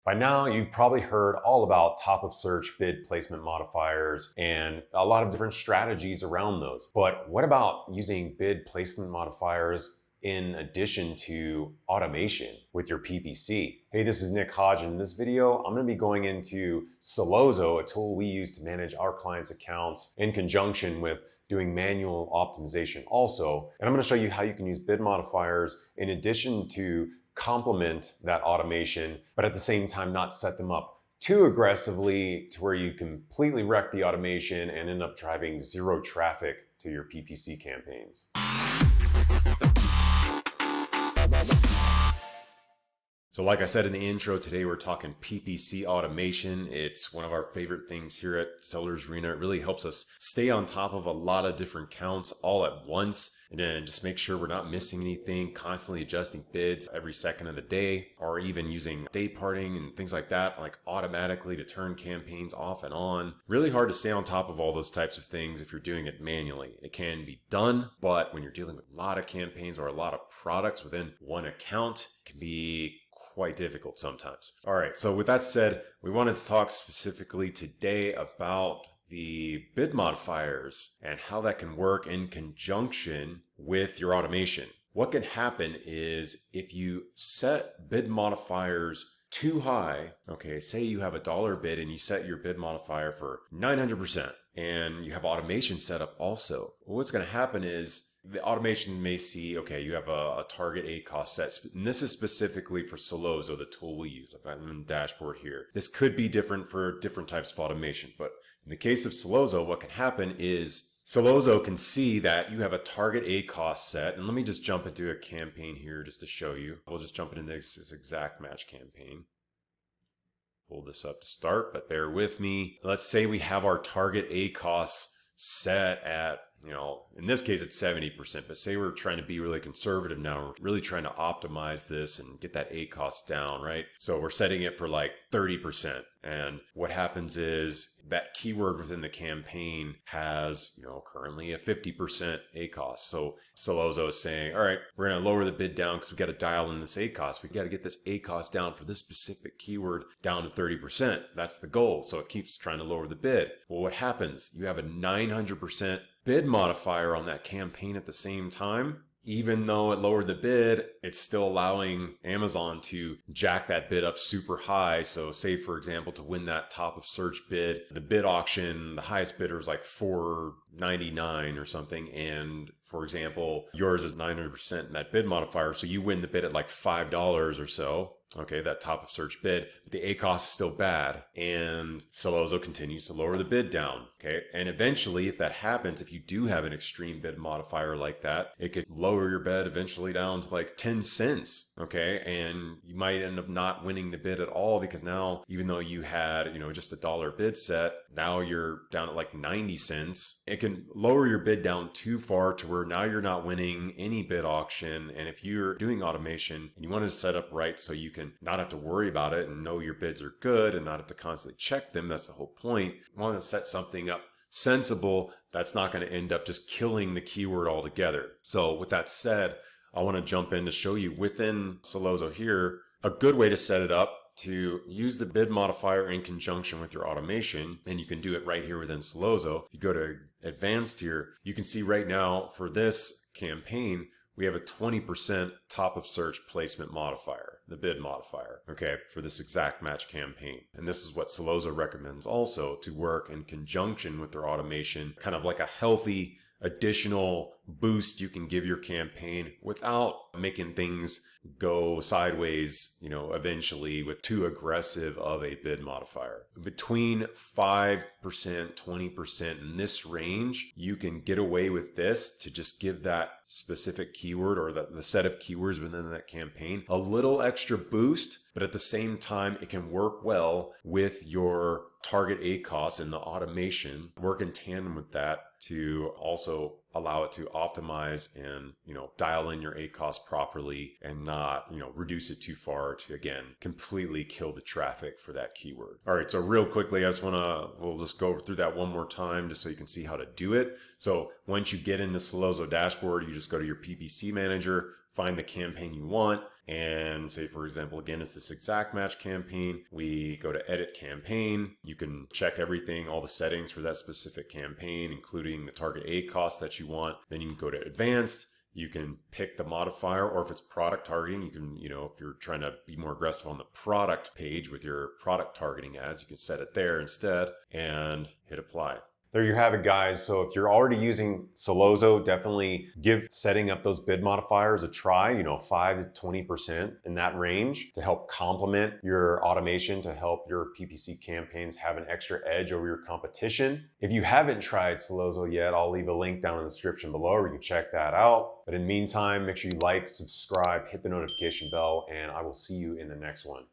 By now, you've probably heard all about top of search bid placement modifiers and a lot of different strategies around those. But what about using bid placement modifiers in addition to automation with your PPC? Hey, this is Nick Hodge, and in this video, I'm going to be going into Sellozo, a tool we use to manage our clients' accounts in conjunction with doing manual optimization also. And I'm going to show you how you can use bid modifiers in addition to complement that automation, but at the same time not set them up too aggressively to where you completely wreck the automation and end up driving zero traffic to your PPC campaigns. So like I said in the intro, today we're talking PPC automation. It's one of our favorite things here at Sellers Arena. It really helps us stay on top of a lot of different counts all at once, and then just make sure we're not missing anything, constantly adjusting bids every second of the day, or even using day parting and things like that, like automatically to turn campaigns off and on. Really hard to stay on top of all those types of things if you're doing it manually. It can be done, but when you're dealing with a lot of campaigns or a lot of products within one account, it can be quite difficult sometimes. All right, so with that said, we wanted to talk specifically today about the bid modifiers and how that can work in conjunction with your automation. What can happen is if you set bid modifiers too high, okay, say you have $1 bid and you set your bid modifier for 900% and you have automation set up also, what's going to happen is the automation may see, okay, you have a target ACoS set. And this is specifically for Salozo, the tool we use. I've got them in the dashboard here. This could be different for different types of automation. But in the case of Salozo, what can happen is Salozo can see that you have a target ACoS set. And let me just jump into a campaign here just to show you. We'll just jump into this exact match campaign. Pull this up to start, but bear with me. Let's say we have our target ACoS set at, in this case it's 70%, but say we're trying to be really conservative now. We're really trying to optimize this and get that ACoS down, right? So we're setting it for like 30%. And what happens is that keyword within the campaign has, currently a 50% ACoS. So Salozo is saying, all right, we're going to lower the bid down because we got to dial in this ACoS. We got to get this ACoS down for this specific keyword down to 30%. That's the goal. So it keeps trying to lower the bid. Well, what happens? You have a 900% bid modifier on that campaign at the same time. Even though it lowered the bid, it's still allowing Amazon to jack that bid up super high. So say, for example, to win that top of search bid, the bid auction, the highest bidder is like $4.99 or something. And for example, yours is 900% in that bid modifier. So you win the bid at like $5 or so. Okay, that top of search bid, but the ACoS is still bad, and Sellozo continues to lower the bid down. Okay, and eventually, if that happens, if you do have an extreme bid modifier like that, it could lower your bid eventually down to like 10 cents. Okay, and you might end up not winning the bid at all because now, even though you had, just $1 bid set, now you're down at like 90 cents. It can lower your bid down too far to where now you're not winning any bid auction. And if you're doing automation and you want to set up right so you can not have to worry about it and know your bids are good and not have to constantly check them, that's the whole point. You want to set something up sensible that's not going to end up just killing the keyword altogether. So with that said, I want to jump in to show you within Sellozo here a good way to set it up to use the bid modifier in conjunction with your automation. And you can do it right here within Sellozo. If you go to advanced here, you can see right now for this campaign, we have a 20% top of search placement modifier, the bid modifier, okay, for this exact match campaign. And this is what Sellozo recommends also to work in conjunction with their automation, kind of like a healthy additional boost you can give your campaign without making things go sideways, eventually with too aggressive of a bid modifier. Between 5%, 20% in this range, you can get away with this to just give that specific keyword or the set of keywords within that campaign a little extra boost, but at the same time, it can work well with your target ACoS and the automation, work in tandem with that to also allow it to optimize and, dial in your ACoS properly and not, reduce it too far to, again, completely kill the traffic for that keyword. All right, so real quickly, we'll just go through that one more time just so you can see how to do it. So once you get into Sellozo dashboard, you just go to your PPC manager, find the campaign you want. And say, for example, again, it's this exact match campaign. We go to edit campaign. You can check everything, all the settings for that specific campaign, including the target A cost that you want. Then you can go to advanced. You can pick the modifier, or if it's product targeting, you can, if you're trying to be more aggressive on the product page with your product targeting ads, you can set it there instead and hit apply. There you have it, guys. So if you're already using Salozo, definitely give setting up those bid modifiers a try, 5 to 20% in that range to help complement your automation, to help your PPC campaigns have an extra edge over your competition. If you haven't tried Salozo yet, I'll leave a link down in the description below where you can check that out. But in the meantime, make sure you like, subscribe, hit the notification bell, and I will see you in the next one.